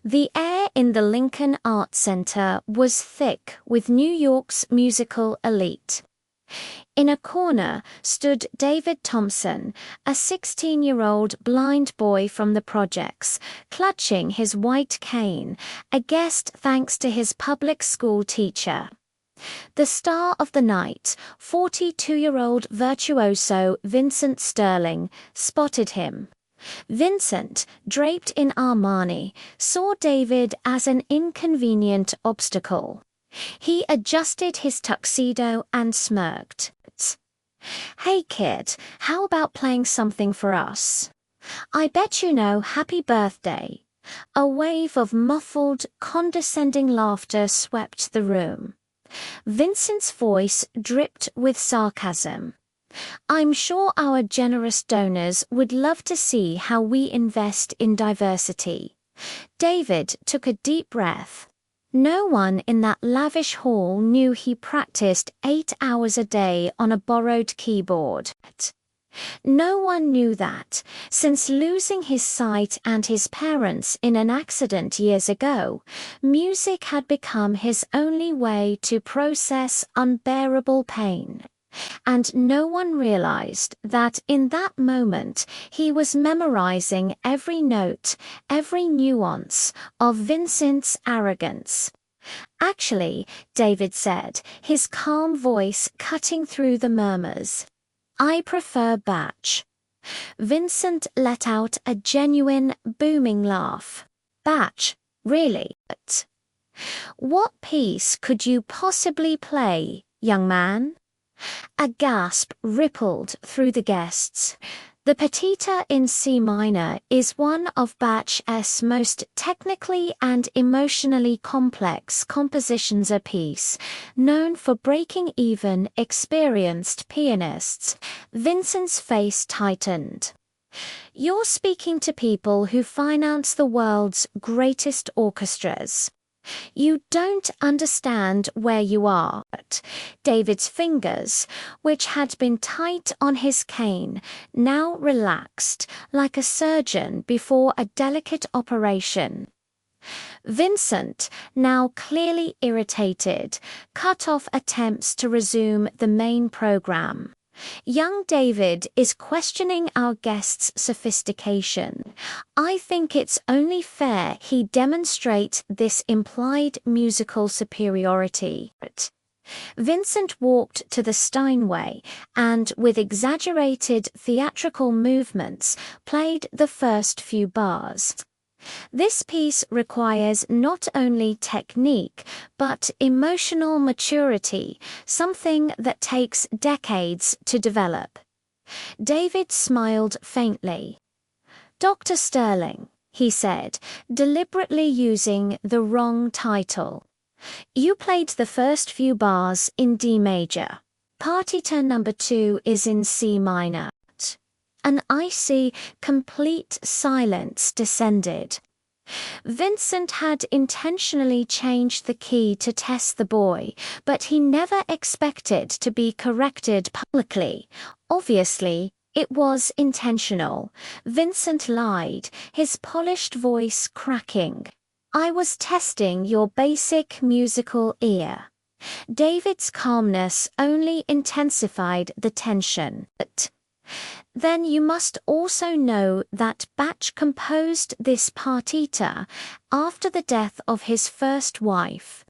The air in the Lincoln Arts Center was thick with New York's musical elite. In a corner stood David Thompson, a 16-year-old blind boy from the projects, clutching his white cane, a guest thanks to his public school teacher. The star of the night, 42-year-old virtuoso Vincent Sterling, spotted him. Vincent, draped in Armani, saw David as an inconvenient obstacle. He adjusted his tuxedo and smirked. "Hey kid, how about playing something for us? I bet you know Happy Birthday." A wave of muffled, condescending laughter swept the room. Vincent's voice dripped with sarcasm. "I'm sure our generous donors would love to see how we invest in diversity." David took a deep breath. No one in that lavish hall knew he practiced 8 hours a day on a borrowed keyboard. No one knew that, since losing his sight and his parents in an accident years ago, music had become his only way to process unbearable pain. And no one realized that in that moment he was memorizing every note, every nuance of Vincent's arrogance. "Actually," David said, his calm voice cutting through the murmurs, "I prefer Bach." Vincent let out a genuine, booming laugh. "Bach, really? What piece could you possibly play, young man?" A gasp rippled through the guests. The Partita in C minor is one of Bach's most technically and emotionally complex compositions, a piece known for breaking even experienced pianists. Vincent's face tightened. "You're speaking to people who finance the world's greatest orchestras. You don't understand where you are." David's fingers, which had been tight on his cane, now relaxed like a surgeon before a delicate operation. Vincent, now clearly irritated, cut off attempts to resume the main program. "Young David is questioning our guest's sophistication. I think it's only fair he demonstrate this implied musical superiority." Vincent walked to the Steinway and, with exaggerated theatrical movements, played the first few bars. This piece requires not only technique, but emotional maturity, something that takes decades to develop. David smiled faintly. "Dr. Sterling," he said, deliberately using the wrong title. "You played the first few bars in D major. Partita No. 2 is in C minor." An icy, complete silence descended. Vincent had intentionally changed the key to test the boy, but he never expected to be corrected publicly. Obviously, it was intentional. Vincent lied, his polished voice cracking. "I was testing your basic musical ear." David's calmness only intensified the tension. "Then you must also know that Bach composed this partita after the death of his first wife.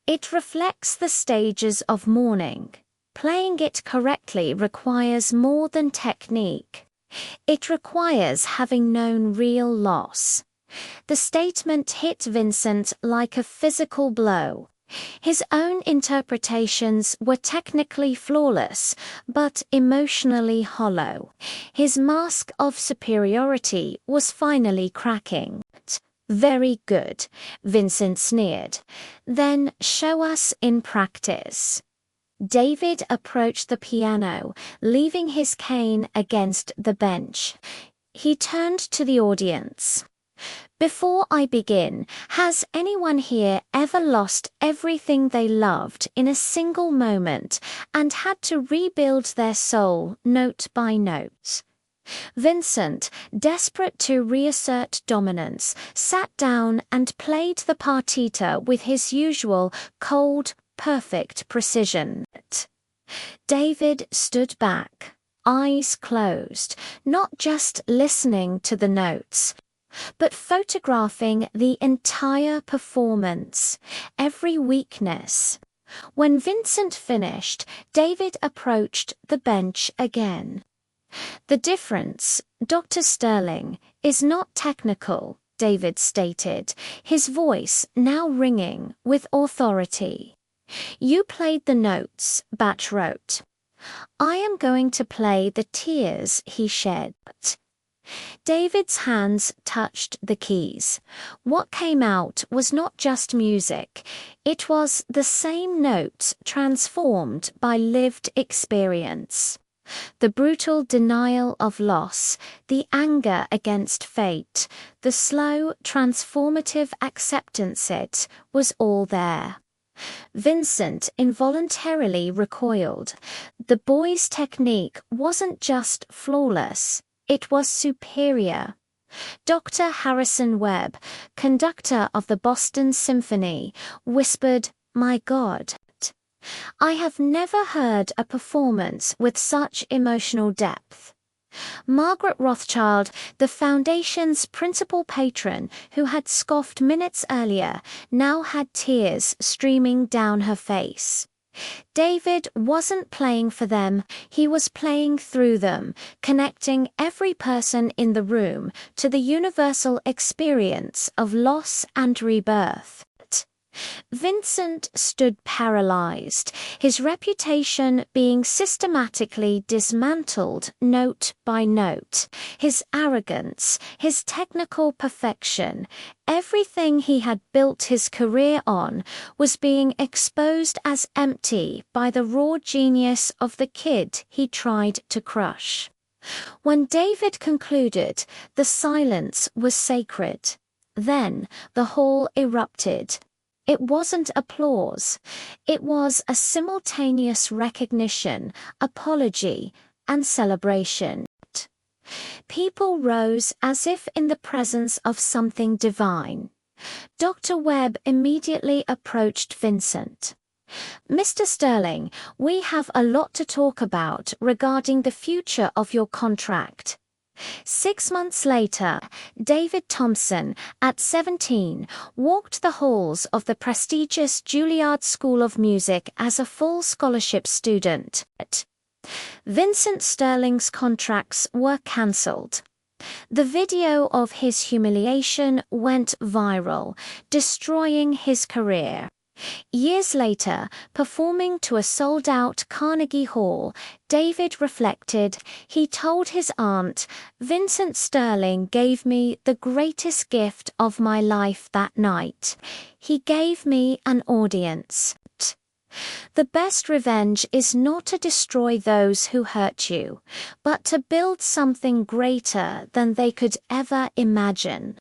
It reflects the stages of mourning. Playing it correctly requires more than technique. It requires having known real loss." The statement hit Vincent like a physical blow. His own interpretations were technically flawless, but emotionally hollow. His mask of superiority was finally cracking. "Very good," Vincent sneered. "Then show us in practice." David approached the piano, leaving his cane against the bench. He turned to the audience. "Before I begin, has anyone here ever lost everything they loved in a single moment and had to rebuild their soul note by note?" Vincent, desperate to reassert dominance, sat down and played the partita with his usual cold, perfect precision. David stood back, eyes closed, not just listening to the notes, but photographing the entire performance, every weakness. When Vincent finished, David approached the bench again. "The difference, Dr. Sterling, is not technical," David stated, his voice now ringing with authority. "You played the notes," Bach wrote. "I am going to play the tears he shed." David's hands touched the keys. What came out was not just music, it was the same notes transformed by lived experience. The brutal denial of loss, the anger against fate, the slow, transformative acceptance, it was all there. Vincent involuntarily recoiled. The boy's technique wasn't just flawless, it was superior. Dr. Harrison Webb, conductor of the Boston Symphony, whispered, "My God, I have never heard a performance with such emotional depth." Margaret Rothschild, the foundation's principal patron, who had scoffed minutes earlier, now had tears streaming down her face. David wasn't playing for them, he was playing through them, connecting every person in the room to the universal experience of loss and rebirth. Vincent stood paralyzed, his reputation being systematically dismantled note by note. His arrogance, his technical perfection, everything he had built his career on was being exposed as empty by the raw genius of the kid he tried to crush. When David concluded, the silence was sacred. Then the hall erupted. It wasn't applause, it was a simultaneous recognition, apology, and celebration. People rose as if in the presence of something divine. Dr. Webb immediately approached Vincent. "Mr. Sterling, we have a lot to talk about regarding the future of your contract." 6 months later, David Thompson, at 17, walked the halls of the prestigious Juilliard School of Music as a full scholarship student. Vincent Sterling's contracts were cancelled. The video of his humiliation went viral, destroying his career. Years later, performing to a sold-out Carnegie Hall, David reflected, he told his aunt, "Vincent Sterling gave me the greatest gift of my life that night. He gave me an audience." The best revenge is not to destroy those who hurt you, but to build something greater than they could ever imagine.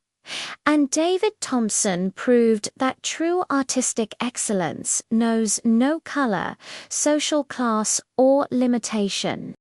And David Thompson proved that true artistic excellence knows no color, social class, or limitation.